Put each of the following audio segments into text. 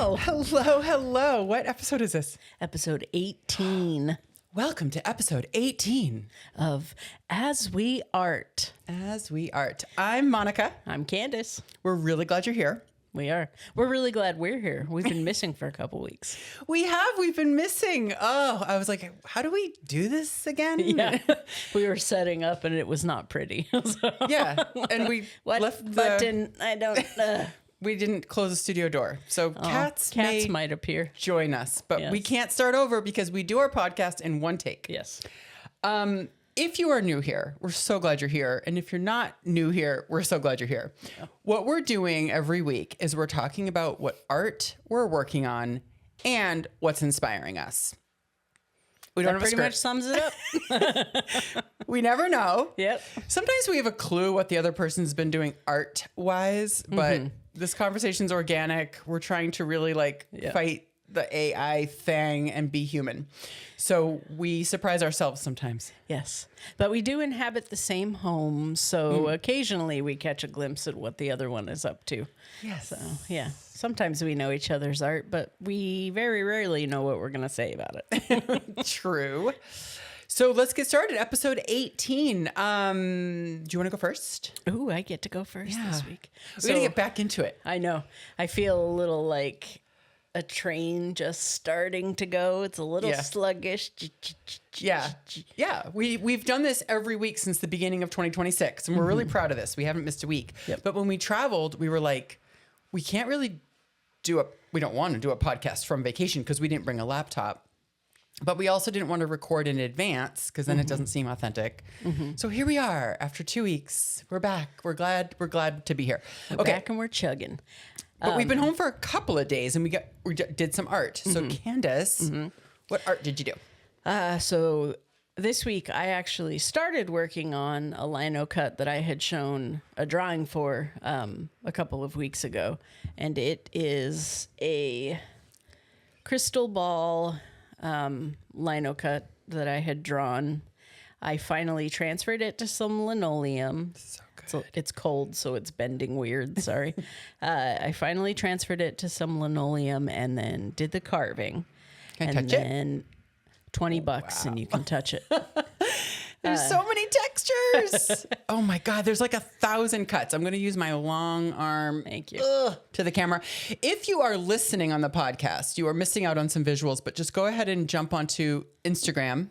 Hello. Hello. What episode is this? Episode 18 Welcome to episode 18 of As We Art. As We Art. I'm Monica. I'm Candace. We're really glad you're here. We are. We're really glad we're here. We've been missing for a couple weeks. We've been missing. Oh, I was like, how do we do this again? Yeah. We were setting up and it was not pretty. So. Yeah. And we left the button? I don't. We didn't close the studio door. So cats might appear. Join us, but we can't start over because we do our podcast in one take. Yes. If you are new here, we're so glad you're here. And if you're not new here, we're so glad you're here. Yeah. What we're doing every week is we're talking about what art we're working on and what's inspiring us. We don't that pretty much sums it up. We never know. Yep. Sometimes we have a clue what the other person's been doing art-wise, but this conversation's organic. We're trying to really fight the AI thing and be human. So we surprise ourselves sometimes. Yes. But we do inhabit the same home. So occasionally we catch a glimpse at what the other one is up to. Yes. So, yeah. Sometimes we know each other's art, but we very rarely know what we're going to say about it. True. So let's get started. Episode 18. Do you want to go first? Ooh, I get to go first this week. We're going to get back into it. I know. I feel a little like a train just starting to go. It's a little sluggish. Yeah. We've done this every week since the beginning of 2026, and we're really proud of this. We haven't missed a week. Yep. But when we traveled, we were like, we can't really we don't want to do a podcast from vacation because we didn't bring a laptop. But we also didn't want to record in advance because then it doesn't seem authentic. So here we are after 2 weeks. We're back. We're glad to be here. We're back and we're chugging. But we've been home for a couple of days and we did some art. So Candace, what art did you do? So this week I actually started working on a lino cut that I had shown a drawing for a couple of weeks ago. And it is a crystal ball lino cut that I had drawn. I finally transferred it to some linoleum. So good. So it's cold, so it's bending weird. Sorry. I finally transferred it to some linoleum and then did the carving. Can I touch it? And $20 and you can touch it. There's so many textures. Oh my God. There's like 1,000 cuts. I'm going to use my long arm. Thank you. To the camera. If you are listening on the podcast, you are missing out on some visuals, but just go ahead and jump onto Instagram.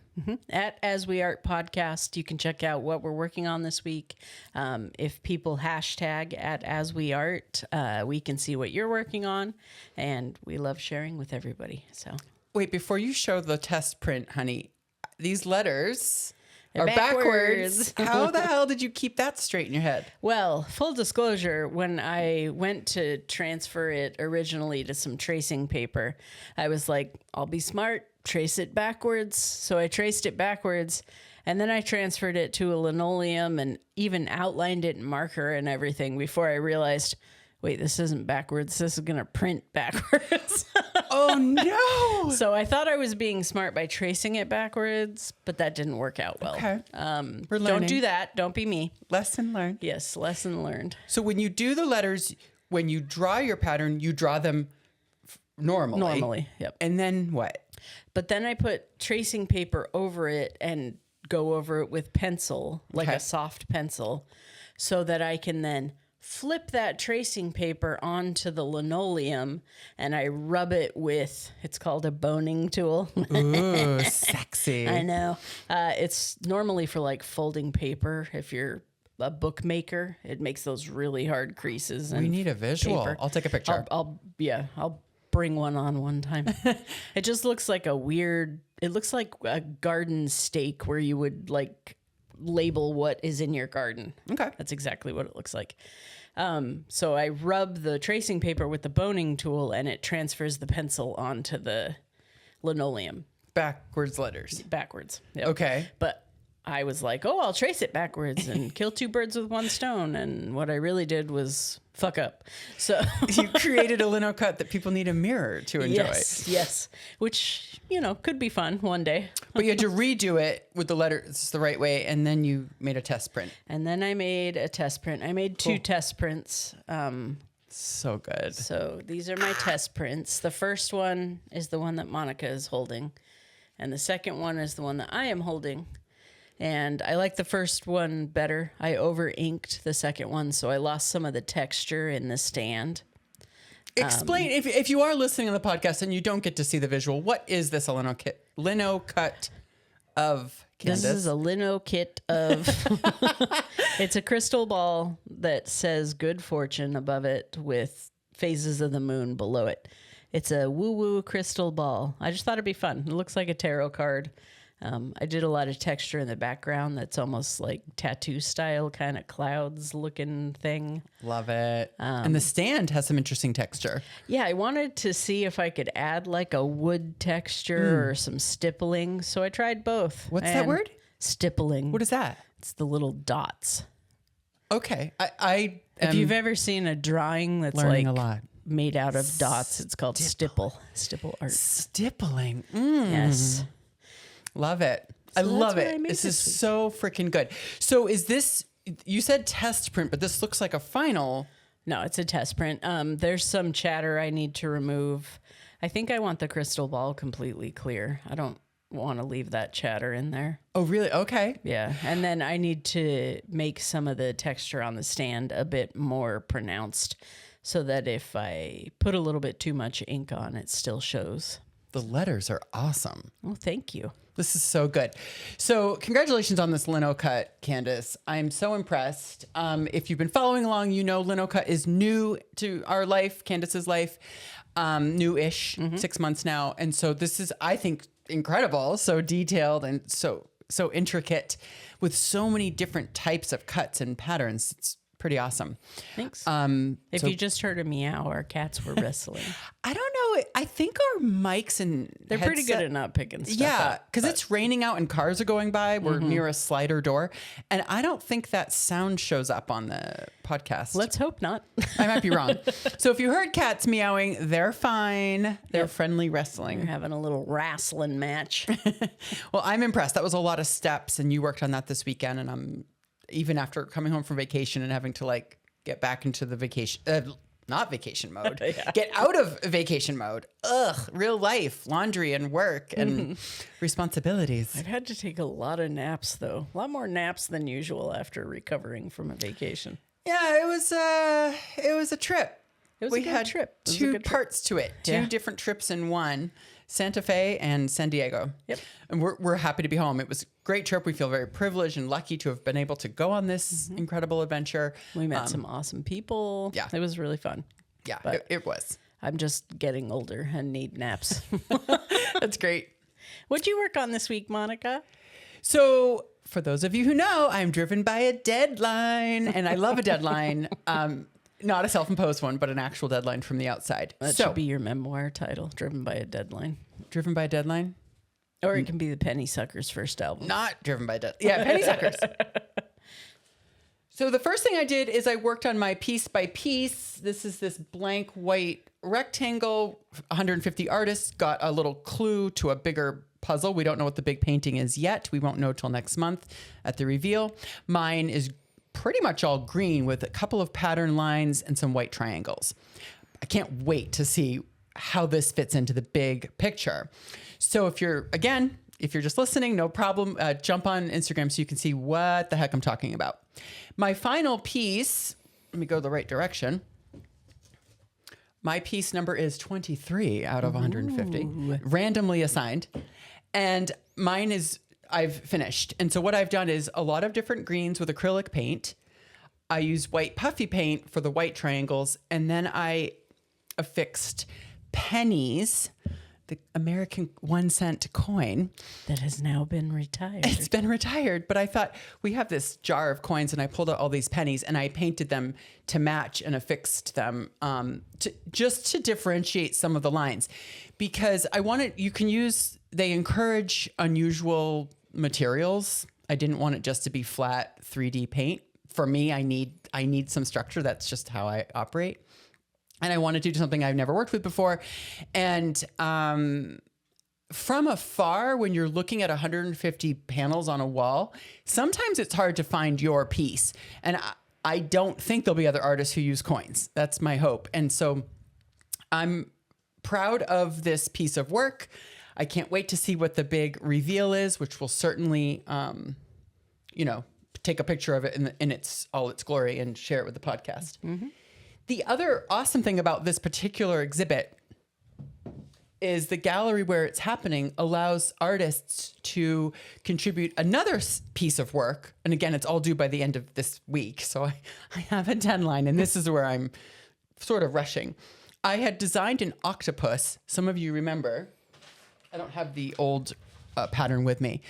At As We Art Podcast. You can check out what we're working on this week. If people hashtag at As We Art, we can see what you're working on. And we love sharing with everybody. So wait, before you show the test print, honey, these letters are backwards. How the hell did you keep that straight in your head? Well, full disclosure, when I went to transfer it originally to some tracing paper, I was like, I'll be smart, trace it backwards. So I traced it backwards, and then I transferred it to a linoleum and even outlined it in marker and everything before I realized, wait, this isn't backwards. This is going to print backwards. Oh, no. So I thought I was being smart by tracing it backwards, but that didn't work out well. Okay. We're learning. Don't do that. Don't be me. Lesson learned. Yes, lesson learned. So when you do the letters, when you draw your pattern, you draw them normally. Normally, yep. And then what? But then I put tracing paper over it and go over it with pencil, like a soft pencil, so that I can then flip that tracing paper onto the linoleum and I rub it with, it's called a boning tool. Ooh, sexy. I know. It's normally for like folding paper. If you're a bookmaker, it makes those really hard creases. We need a visual. Paper. I'll take a picture. I'll bring one on one time. It just looks like it looks like a garden stake where you would like label what is in your garden. Okay. That's exactly what it looks like. So I rub the tracing paper with the boning tool and it transfers the pencil onto the linoleum. Backwards letters. Backwards. Yep. Okay. But I was like, oh, I'll trace it backwards and kill two birds with one stone. And what I really did was fuck up. So you created a lino cut that people need a mirror to enjoy. Yes. Which, could be fun one day. But you had to redo it with the letters the right way. And then you made a test print. And then I made a test print. I made two test prints So good. So these are my test prints. The first one is the one that Monica is holding, and the second one is the one that I am holding. And I like the first one better. I over inked the second one, so I lost some of the texture in the stand. Explain, if you are listening on the podcast and you don't get to see the visual, what is this a lino cut of, Candace? This is a lino kit of, it's a crystal ball that says good fortune above it with phases of the moon below it. It's a woo-woo crystal ball. I just thought it'd be fun. It looks like a tarot card. I did a lot of texture in the background that's almost like tattoo style, kind of clouds looking thing. Love it. And the stand has some interesting texture. Yeah, I wanted to see if I could add like a wood texture or some stippling. So I tried both. What's that word? Stippling. What is that? It's the little dots. Okay. I If you've ever seen a drawing that's learning like a lot. made out of dots, it's called stipple art. Stippling. Yes. Love it. I So love that's what I it. made This is this week. so freaking good. So is this, you said test print, but this looks like a final. No, it's a test print. There's some chatter I need to remove. I think I want the crystal ball completely clear. I don't want to leave that chatter in there. Oh, really? Okay. Yeah. And then I need to make some of the texture on the stand a bit more pronounced so that if I put a little bit too much ink on, it still shows. The letters are awesome. Oh, thank you. This is so good. So congratulations on this lino cut, Candace. I'm so impressed. If you've been following along, you know lino cut is new to our life, Candace's life, new-ish, 6 months now. And so this is, I think, incredible, so detailed and so intricate with so many different types of cuts and patterns. It's pretty awesome. Thanks. If You just heard a meow, our cats were wrestling. I don't know. I think our mics and They're pretty good at not picking stuff yeah, up. because it's raining out and cars are going by. We're near a slider door. And I don't think that sound shows up on the podcast. Let's hope not. I might be wrong. So if you heard cats meowing, they're fine. They're friendly We're wrestling. having a little wrestling match. Well, I'm impressed. That was a lot of steps and you worked on that this weekend. And I'm, even after coming home from vacation and having to like get back into the vacation, not vacation mode, get out of vacation mode. Real life, laundry and work and responsibilities. I've had to take a lot of naps, though. A lot more naps than usual after recovering from a vacation. Yeah, it was a trip. It was We a good had trip. It was a two good trip. parts to it, two Yeah. different trips in one. Santa Fe and San Diego. Yep. And we're happy to be home. It was a great trip. We feel very privileged and lucky to have been able to go on this incredible adventure. We met some awesome people. yeah. It was really fun. Yeah, But- it was. I'm just getting older and need naps. That's great. What'd you work on this week, Monica? So for those of you who know, I'm driven by a deadline and I love a deadline. Not a self-imposed one, but an actual deadline from the outside. That should be your memoir title, Driven by a Deadline. Driven by a deadline? Or it can be the Penny Suckers' first album. Not driven by deadline. Yeah, penny suckers. So the first thing I did is I worked on my piece by piece. This is this blank white rectangle. 150 artists got a little clue to a bigger puzzle. We don't know what the big painting is yet. We won't know till next month at the reveal. Mine is pretty much all green with a couple of pattern lines and some white triangles. I can't wait to see how this fits into the big picture. So if you're just listening, no problem. Jump on Instagram so you can see what the heck I'm talking about. My final piece, let me go the right direction. My piece number is 23 out of 150, randomly assigned. And mine is, I've finished. And so what I've done is a lot of different greens with acrylic paint. I use white puffy paint for the white triangles. And then I affixed pennies, the American 1 cent coin. That has now been retired. It's been retired, but I thought we have this jar of coins and I pulled out all these pennies and I painted them to match and affixed them just to differentiate some of the lines because they encourage unusual materials. I didn't want it just to be flat 3D paint. For me, I need some structure. That's just how I operate. And I wanted to do something I've never worked with before. And from afar, when you're looking at 150 panels on a wall, sometimes it's hard to find your piece. And I don't think there'll be other artists who use coins. That's my hope. And so I'm proud of this piece of work. I can't wait to see what the big reveal is, which will certainly, take a picture of it in all its glory and share it with the podcast. Mm-hmm. The other awesome thing about this particular exhibit is the gallery where it's happening allows artists to contribute another piece of work. And again, it's all due by the end of this week. So I have a deadline, and this is where I'm sort of rushing. I had designed an octopus. Some of you remember. I don't have the old pattern with me.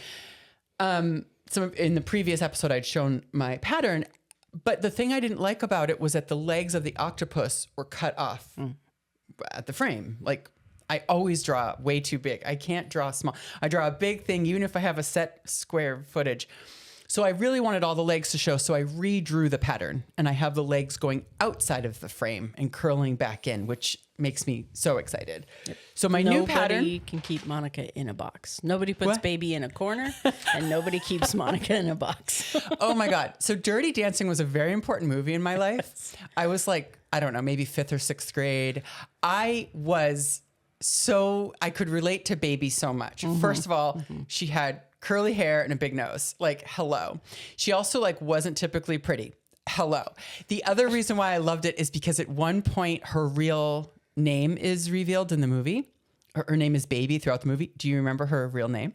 In the previous episode, I'd shown my pattern. But the thing I didn't like about it was that the legs of the octopus were cut off at the frame. Like, I always draw way too big. I can't draw small. I draw a big thing, even if I have a set square footage. So I really wanted all the legs to show. So I redrew the pattern, and I have the legs going outside of the frame and curling back in, which makes me so excited. Yep. So my new pattern. Nobody can keep Monica in a box. Nobody puts baby in a corner, and nobody keeps Monica in a box. Oh my God. So Dirty Dancing was a very important movie in my life. Yes. I was like, I don't know, maybe 5th or 6th grade. I could relate to Baby so much. Mm-hmm. First of all, she had curly hair and a big nose. Like, hello. She also wasn't typically pretty. Hello. The other reason why I loved it is because at one point her real name is revealed in the movie. Her name is Baby throughout the movie. Do you remember her real name?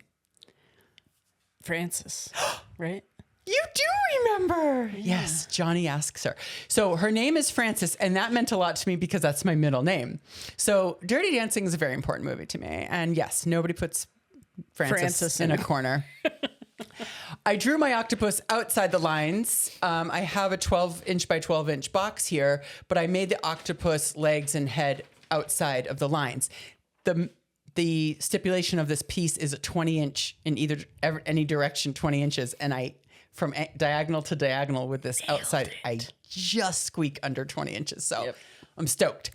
Frances, right? You do remember. Yeah. Yes. Johnny asks her. So her name is Frances, and that meant a lot to me because that's my middle name. So Dirty Dancing is a very important movie to me. And yes, nobody puts Frances in a corner. I drew my octopus outside the lines. I have a 12-inch by 12-inch box here, but I made the octopus legs and head outside of the lines. The stipulation of this piece is a 20-inch in any direction, 20 inches, and from diagonal to diagonal with this outside, I just squeak under 20 inches. So I'm stoked.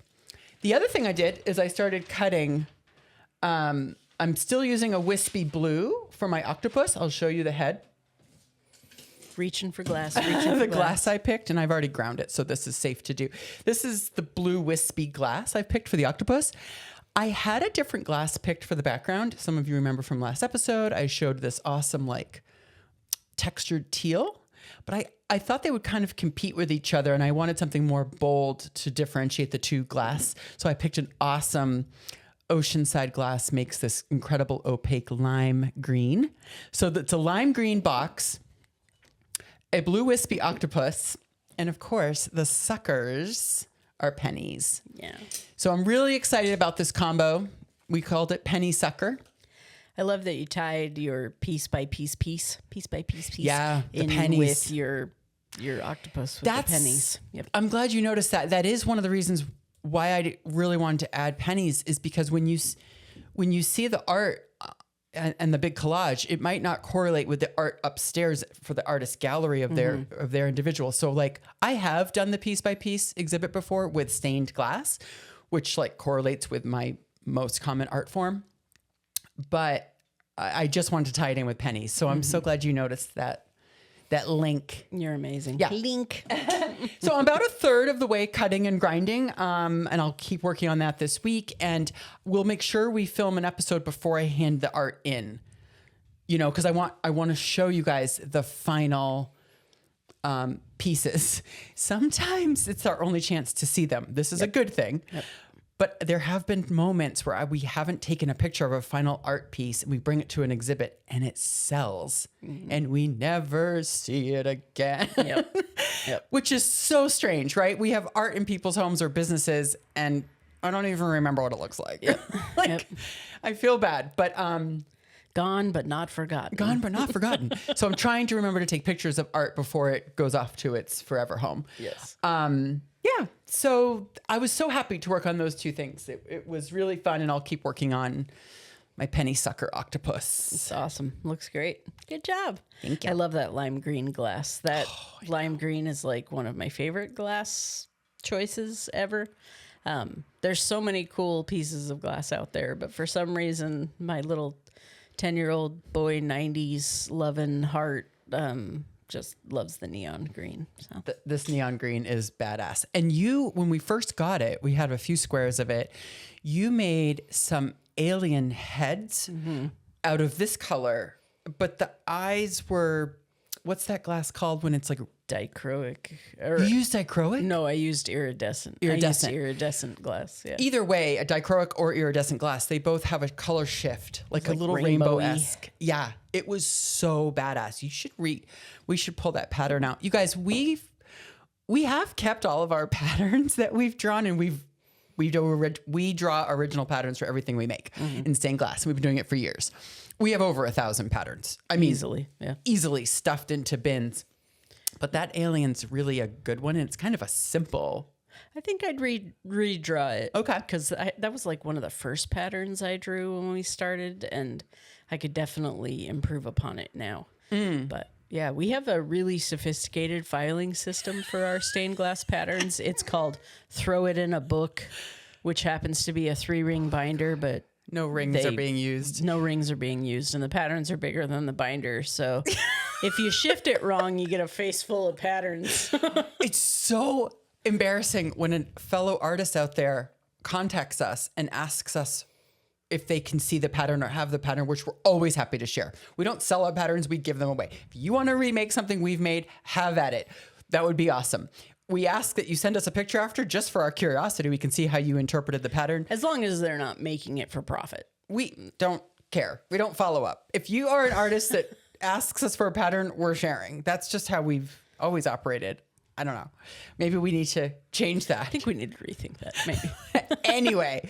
The other thing I did is I started cutting. I'm still using a wispy blue for my octopus. I'll show you the head. Reaching for glass. The glass I picked, and I've already ground it, so this is safe to do. This is the blue wispy glass I picked for the octopus. I had a different glass picked for the background. Some of you remember from last episode, I showed this awesome textured teal, but I thought they would kind of compete with each other, and I wanted something more bold to differentiate the two glass. So I picked an awesome Oceanside glass, makes this incredible opaque lime green. So it's a lime green box, a blue wispy octopus, and of course the suckers are pennies. Yeah. So I'm really excited about this combo. We called it Penny Sucker. I love that you tied your piece by piece. Yeah, the in pennies. With your octopus with the pennies. Yep. I'm glad you noticed that. That is one of the reasons why I really wanted to add pennies, is because when you see the art and the big collage, it might not correlate with the art upstairs for the artist gallery of their individual. So I have done the piece by piece exhibit before with stained glass, which correlates with my most common art form. But I just wanted to tie it in with pennies. So I'm so glad you noticed that link. You're amazing. Yeah. Link. So I'm about a third of the way cutting and grinding. And I'll keep working on that this week. And we'll make sure we film an episode before I hand the art in, because I want to show you guys the final pieces. Sometimes it's our only chance to see them. This is a good thing. Yep. But there have been moments where we haven't taken a picture of a final art piece and we bring it to an exhibit and it sells and we never see it again. Yep. Which is so strange, right? We have art in people's homes or businesses and I don't even remember what it looks like. Yep. I feel bad, but gone but not forgotten. Gone but not forgotten. So I'm trying to remember to take pictures of art before it goes off to its forever home. Yes. Yeah. So I was so happy to work on those two things. It was really fun, and I'll keep working on my penny sucker octopus. It's awesome. Looks great. Good job. Thank you. I love that lime green glass. That lime green is one of my favorite glass choices ever. There's so many cool pieces of glass out there, but for some reason, my little 10-year-old boy 90s loving heart just loves the neon green. So This neon green is badass. And when we first got it, we had a few squares of it. You made some alien heads out of this color, but the eyes were, what's that glass called when it's like dichroic. You used dichroic? No, I used iridescent. Iridescent. I used iridescent glass. Yeah. Either way, a dichroic or iridescent glass, they both have a color shift, like a little rainbow-esque. Yeah, it was so badass. We should pull that pattern out. You guys, we have kept all of our patterns that we've drawn, and we draw original patterns for everything we make in stained glass. We've been doing it for years. We have over 1,000 patterns. I mean, easily stuffed into bins. But that alien's really a good one, and it's kind of a simple. I think I'd redraw it. Okay. Because that was like one of the first patterns I drew when we started, and I could definitely improve upon it now. But yeah, we have a really sophisticated filing system for our stained glass patterns. It's called Throw It in a Book, which happens to be a 3-ring binder, but no rings are being used. No rings are being used, and the patterns are bigger than the binder. So if you shift it wrong, you get a face full of patterns. It's so embarrassing when a fellow artist out there contacts us and asks us if they can see the pattern or have the pattern, which we're always happy to share. We don't sell our patterns, we give them away. If you want to remake something we've made, have at it. That would be awesome. We ask that you send us a picture after, just for our curiosity. We can see how you interpreted the pattern. As long as they're not making it for profit. We don't care. We don't follow up. If you are an artist that asks us for a pattern, we're sharing. That's just how we've always operated. I don't know. Maybe we need to change that. I think we need to rethink that, maybe. Anyway,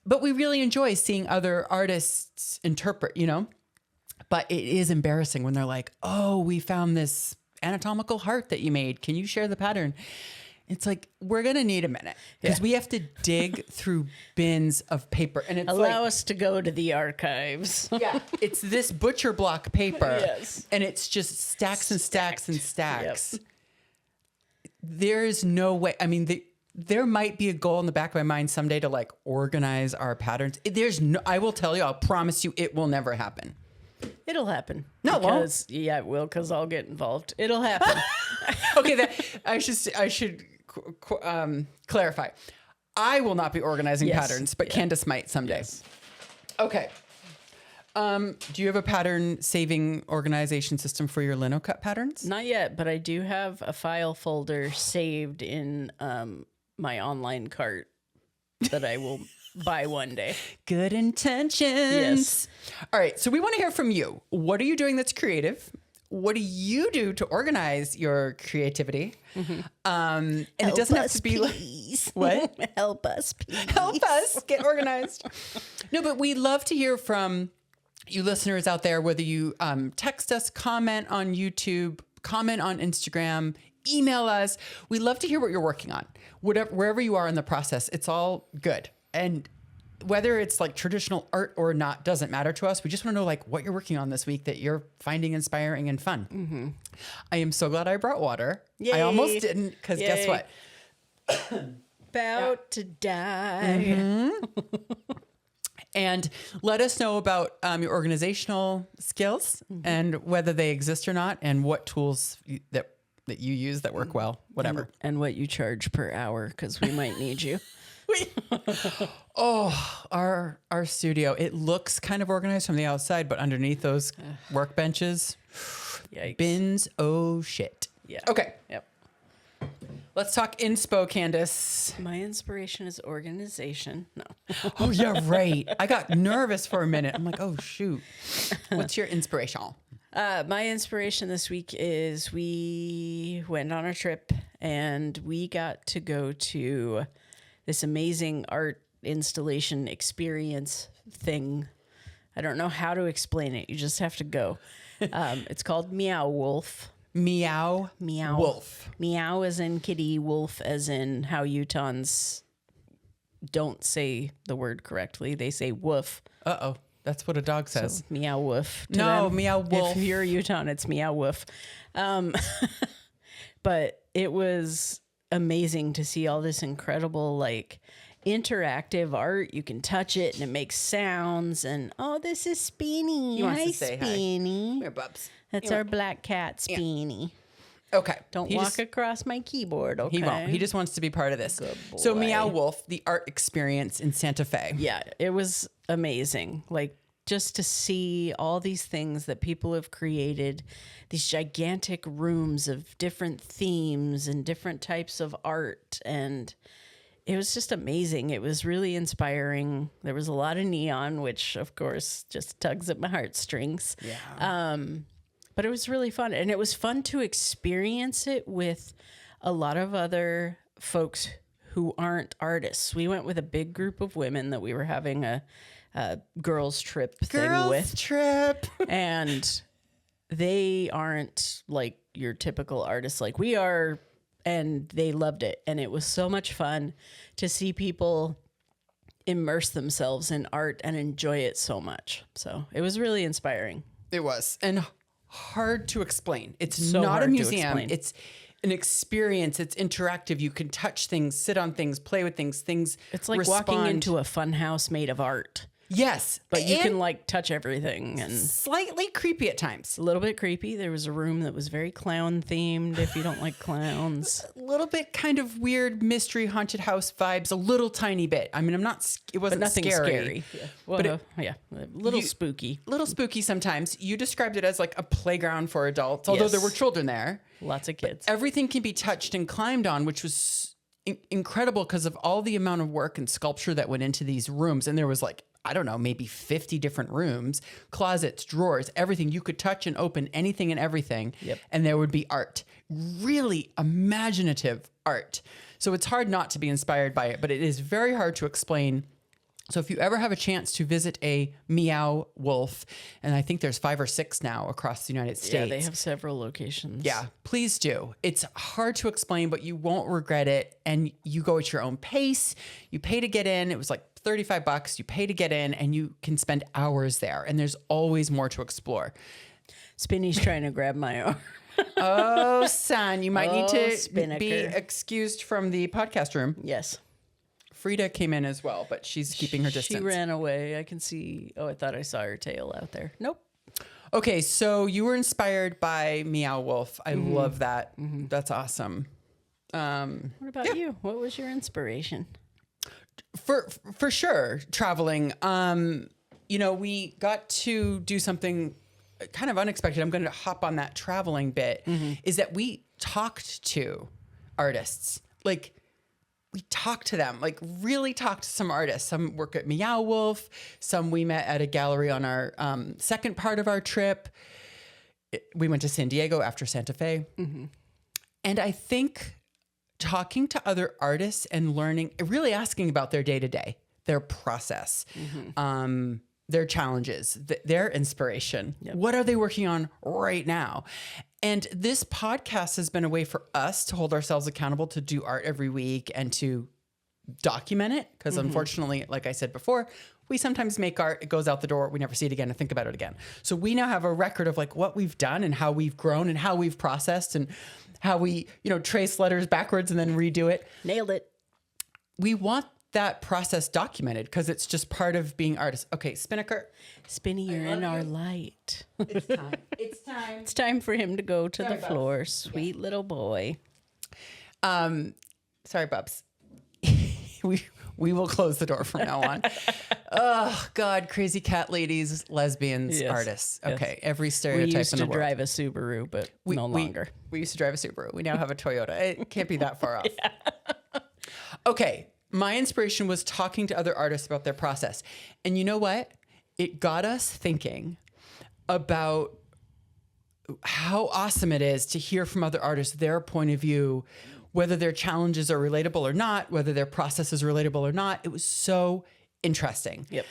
but we really enjoy seeing other artists interpret, But it is embarrassing when they're like, oh, we found this anatomical heart that you made. Can you share the pattern? It's like, we're going to need a minute because we have to dig through bins of paper. And it's Allow us to go to the archives. Yeah. It's this butcher block paper. Yes. And it's just stacks and stacks and stacks. Yep. There's no way. I mean, there might be a goal in the back of my mind someday to like organize our patterns. I will tell you, I'll promise you it will never happen. It'll happen. No, it won't. Yeah, it will, because I'll get involved. It'll happen. Okay, I should clarify. I will not be organizing patterns, but Candace might someday. Yes. Okay. Do you have a pattern saving organization system for your lino cut patterns? Not yet, but I do have a file folder saved in my online cart that I will buy one day. Good intentions. Yes. All right. So we want to hear from you. What are you doing that's creative? What do you do to organize your creativity? And it doesn't have to be please. What? Help us, please. Help us get organized. No, but we love to hear from you listeners out there, whether you text us, comment on YouTube, comment on Instagram, email us. We love to hear what you're working on. Wherever you are in the process, it's all good. And whether it's like traditional art or not doesn't matter to us. We just want to know like what you're working on this week that you're finding inspiring and fun. Mm-hmm. I am so glad I brought water. Yay. I almost didn't, because guess what? About to die. Mm-hmm. And let us know about your organizational skills and whether they exist or not, and what tools that you use that work well, whatever. And what you charge per hour, because we might need you. Our studio, it looks kind of organized from the outside, but underneath those workbenches, Yikes. bins, oh shit. Yeah. Okay. Yep. Let's talk inspo, Candace. My inspiration is organization. No. Oh, yeah, right. I got nervous for a minute. I'm like, oh, shoot. What's your inspiration? My inspiration this week is we went on a trip and we got to go to this amazing art installation experience thing. I don't know how to explain it. You just have to go. It's called Meow Wolf. Meow Wolf. Meow as in kitty, wolf as in how Utahns don't say the word correctly. They say woof. Uh-oh. That's what a dog says. So, meow woof. To no, them. meow wolf. If you're a Utahn, it's meow woof. But it was amazing to see all this incredible like interactive art. You can touch it and it makes sounds. And oh, this is Speeny. He wants Hi, to say hi. Speeny. Here, Bubs. That's our black cat, Speeny. Okay. Don't He walk just- across my keyboard, okay? He won't. He just wants to be part of this. Good So boy. Meow Wolf, the art experience in Santa Fe. Yeah, it was amazing. Like, just to see all these things that people have created, these gigantic rooms of different themes and different types of art. And it was just amazing. It was really inspiring. There was a lot of neon, which, of course, just tugs at my heartstrings. Yeah. But it was really fun. And it was fun to experience it with a lot of other folks who aren't artists. We went with a big group of women that we were having a girls trip thing with. Trip. And they aren't like your typical artists like we are. And they loved it. And it was so much fun to see people immerse themselves in art and enjoy it so much. So it was really inspiring. It was. And hard to explain. It's So not a hard to museum. explain. It's an experience. It's interactive. You can touch things, sit on things, play with things. It's like walking into a fun house made of art. Yes. But you and can like touch everything, and slightly creepy at times. a little bit creepy. There was a room that was very clown themed if you don't like clowns. A little bit kind of weird mystery haunted house vibes, a little tiny bit. I mean, it But wasn't nothing scary. Yeah. Well, But yeah, a little spooky. little spooky sometimes. You described it as like a playground for adults, although Yes. there were children there. Lots of kids. Everything can be touched and climbed on, which was incredible because of all the amount of work and sculpture that went into these rooms. And there was like, I don't know, maybe 50 different rooms, closets, drawers, everything. You could touch and open anything and everything. Yep. And there would be art, really imaginative art. So it's hard not to be inspired by it, but it is very hard to explain. So if you ever have a chance to visit a Meow Wolf, and I think there's 5 or 6 now across the United States. Yeah, they have several locations. Yeah, please do. It's hard to explain, but you won't regret it. And you go at your own pace. You pay to get in. It was like $35. You pay to get in and you can spend hours there. And there's always more to explore. Spinny's trying to grab my arm. Oh, son, you might need Oh, to Spinnaker. be excused from the podcast room. Yes. Frida came in as well, but she's keeping her distance. She ran away. I can see. Oh, I thought I saw her tail out there. Nope. Okay, so you were inspired by Meow Wolf. I love that. That's awesome. What about you? What was your inspiration? For sure, traveling. We got to do something kind of unexpected. I'm going to hop on that traveling bit. Is that we talked to artists, like we talked to them, like really talked to some artists. Some work at Meow Wolf. Some we met at a gallery on our second part of our trip. We went to San Diego after Santa Fe, and I think talking to other artists and learning, really asking about their day-to-day, their process, their challenges, their inspiration. Yep. What are they working on right now? And this podcast has been a way for us to hold ourselves accountable to do art every week and to document it. Because unfortunately, like I said before, we sometimes make art, it goes out the door, we never see it again and think about it again. So we now have a record of like what we've done and how we've grown and how we've processed and how we, trace letters backwards and then redo it. Nailed it. We want that process documented because it's just part of being artists. Okay, Spinnaker. Spinny, you're in our light. It's time. It's time. It's time for him to go to Sorry, the Bubs. floor. Sweet little boy. Sorry, Bubs. We will close the door from now on. Oh, God, crazy cat ladies, lesbians, Yes. artists. Yes. Okay, every We stereotype used in to the world. drive a Subaru, but no longer. We used to drive a Subaru. We now have a Toyota. It can't be that far off. Okay, my inspiration was talking to other artists about their process. And you know what? It got us thinking about how awesome it is to hear from other artists, their point of view, whether their challenges are relatable or not, whether their process is relatable or not. It was so interesting. Yep.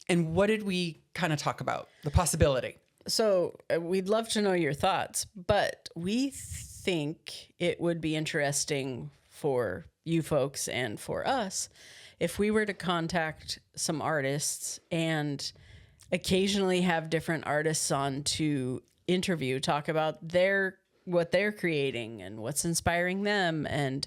And what did we kind of talk about? The possibility. So we'd love to know your thoughts, but we think it would be interesting for you folks and for us if we were to contact some artists and occasionally have different artists on to interview, talk about what they're creating and what's inspiring them, and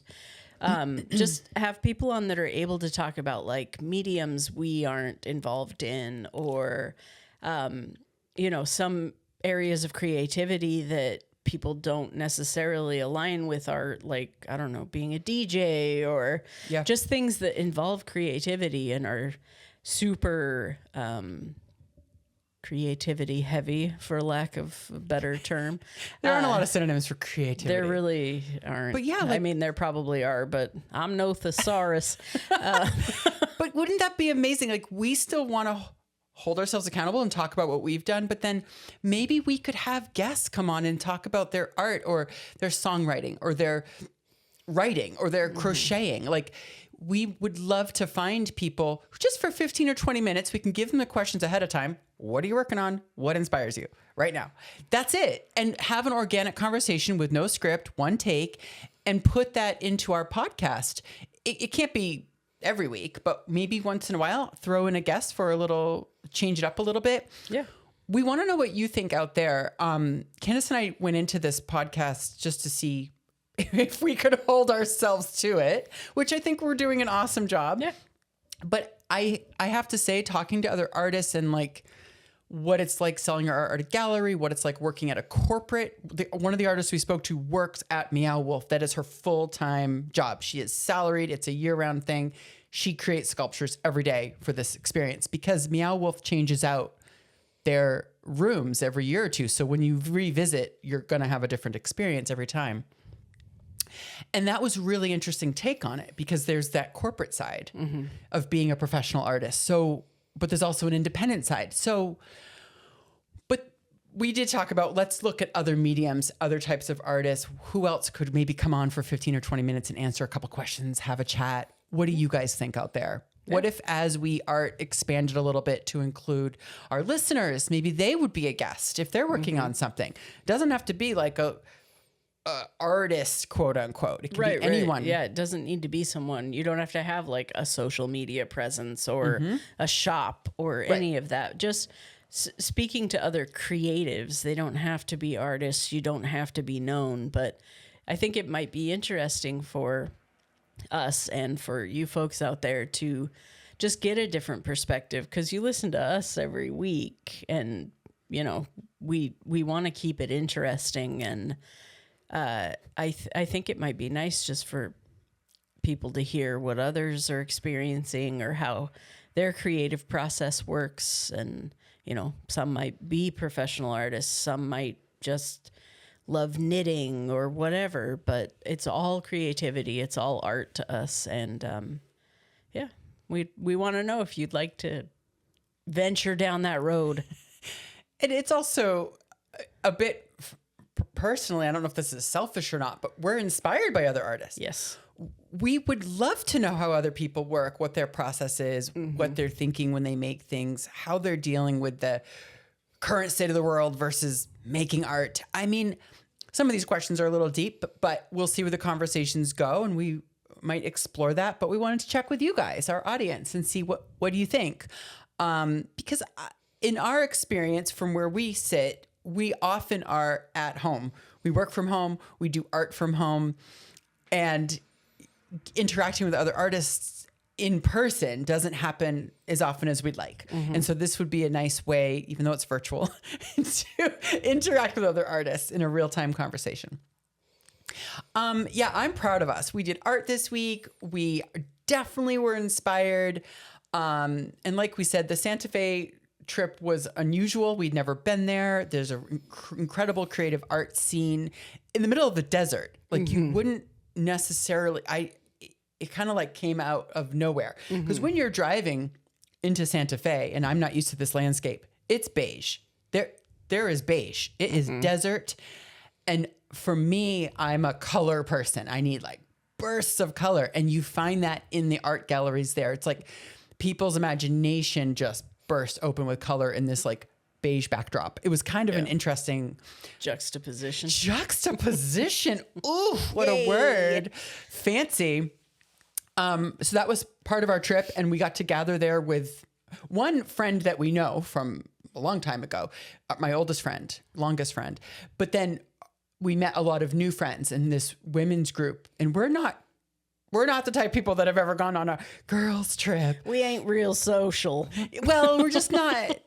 Just have people on that are able to talk about like mediums we aren't involved in, or, some areas of creativity that people don't necessarily align with, are like, I don't know, being a DJ, or just things that involve creativity and are super, creativity heavy, for lack of a better term. There aren't a lot of synonyms for creativity. There really aren't. But yeah, I mean, there probably are, but I'm no thesaurus. But wouldn't that be amazing? Like, we still want to hold ourselves accountable and talk about what we've done, but then maybe we could have guests come on and talk about their art or their songwriting or their writing or their crocheting. Like, we would love to find people who, just for 15 or 20 minutes, we can give them the questions ahead of time. What are you working on? What inspires you right now? That's it. And have an organic conversation with no script, one take, and put that into our podcast. It can't be every week, but maybe once in a while, throw in a guest for a little, change it up a little bit. Yeah. We want to know what you think out there. Candace and I went into this podcast just to see if we could hold ourselves to it, which I think we're doing an awesome job. Yeah. But I have to say, talking to other artists and like what it's like selling our art at a gallery, what it's like working at a corporate. One of the artists we spoke to works at Meow Wolf. That is her full-time job. She is salaried. It's a year-round thing. She creates sculptures every day for this experience because Meow Wolf changes out their rooms every year or two. So when you revisit, you're going to have a different experience every time. And that was really interesting take on it because there's that corporate side of being a professional artist. So, but there's also an independent side. So, but we did talk about, let's look at other mediums, other types of artists. Who else could maybe come on for 15 or 20 minutes and answer a couple questions, have a chat? What do you guys think out there? Yeah. What if, as we art expanded a little bit to include our listeners, maybe they would be a guest if they're working on something? It doesn't have to be like a artist, quote unquote. It can be anyone. Yeah, it doesn't need to be someone. You don't have to have like a social media presence or a shop or any of that. Just speaking to other creatives. They don't have to be artists. You don't have to be known. But I think it might be interesting for us and for you folks out there to just get a different perspective, because you listen to us every week and, we want to keep it interesting. And I think it might be nice just for people to hear what others are experiencing or how their creative process works. And, some might be professional artists, some might just love knitting or whatever, but it's all creativity. It's all art to us. And, we want to know if you'd like to venture down that road. And it's also a bit personally, I don't know if this is selfish or not, but we're inspired by other artists. Yes. We would love to know how other people work, what their process is, what they're thinking when they make things, how they're dealing with the current state of the world versus making art. I mean, some of these questions are a little deep, but we'll see where the conversations go, and we might explore that. But we wanted to check with you guys, our audience, and see what do you think? Because in our experience from where we sit, we often are at home. We work from home. We do art from home, and interacting with other artists in person doesn't happen as often as we'd like. And so this would be a nice way, even though it's virtual, to interact with other artists in a real-time conversation. I'm proud of us. We did art this week. We definitely were inspired. And like we said, the Santa Fe trip was unusual. We'd never been there. There's an incredible creative art scene in the middle of the desert. Like you wouldn't necessarily, it kind of like came out of nowhere. Because when you're driving into Santa Fe, and I'm not used to this landscape, it's beige. There is beige. It is desert. And for me, I'm a color person. I need like bursts of color. And you find that in the art galleries there. It's like people's imagination just burst open with color in this like beige backdrop. It was kind of an interesting juxtaposition. Ooh, what a word. Fancy. So that was part of our trip, and we got to gather there with one friend that we know from a long time ago, my oldest friend, longest friend. But then we met a lot of new friends in this women's group, and we're not We're not the type of people that have ever gone on a girls trip. We ain't real social. Well, we're just not.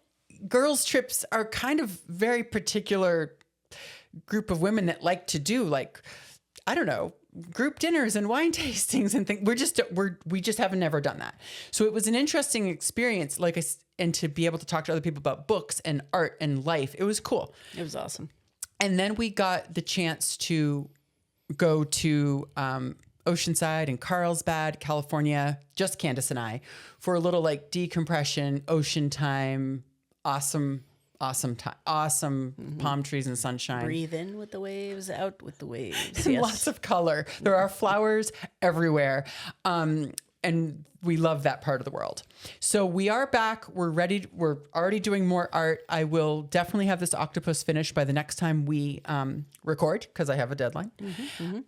Girls trips are kind of very particular group of women that like to do, like, I don't know, group dinners and wine tastings and things. We just haven't never done that. So it was an interesting experience, and to be able to talk to other people about books and art and life. It was cool. It was awesome. And then we got the chance to go to Oceanside and Carlsbad, California, just Candace and I, for a little like decompression, ocean time, awesome time, awesome palm trees and sunshine. Breathe in with the waves, out with the waves. And Yes. lots of color. There are flowers everywhere. And we love that part of the world. So we are back. We're ready. We're already doing more art. I will definitely have this octopus finished by the next time we record, because I have a deadline.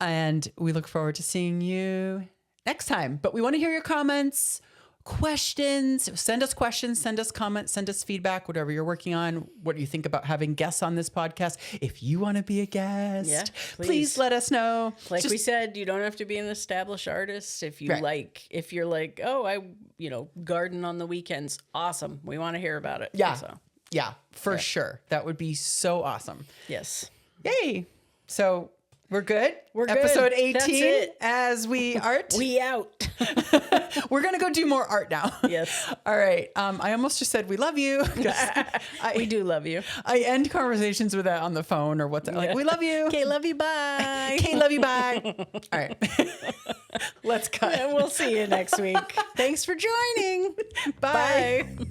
And we look forward to seeing you next time. But we want to hear your comments, questions. Send us questions, send us comments, send us feedback, whatever you're working on. What do you think about having guests on this podcast? If you want to be a guest, Yeah, please let us know. Like we said, you don't have to be an established artist. If you Right. if you're like, oh, I garden on the weekends. Awesome. We want to hear about it. Yeah. So, Yeah, for sure. That would be so awesome. yes. Yay. So we're good. We're good. Episode That's 18 it. as we art. We out. We're going to go do more art now. Yes. All right. I almost just said we love you. We do love you. I end conversations with that on the phone or WhatsApp. Like, we love you. Okay, love you. Bye. Okay, love you. Bye. All right. Let's cut. And we'll see you next week. Thanks for joining. Bye. Bye.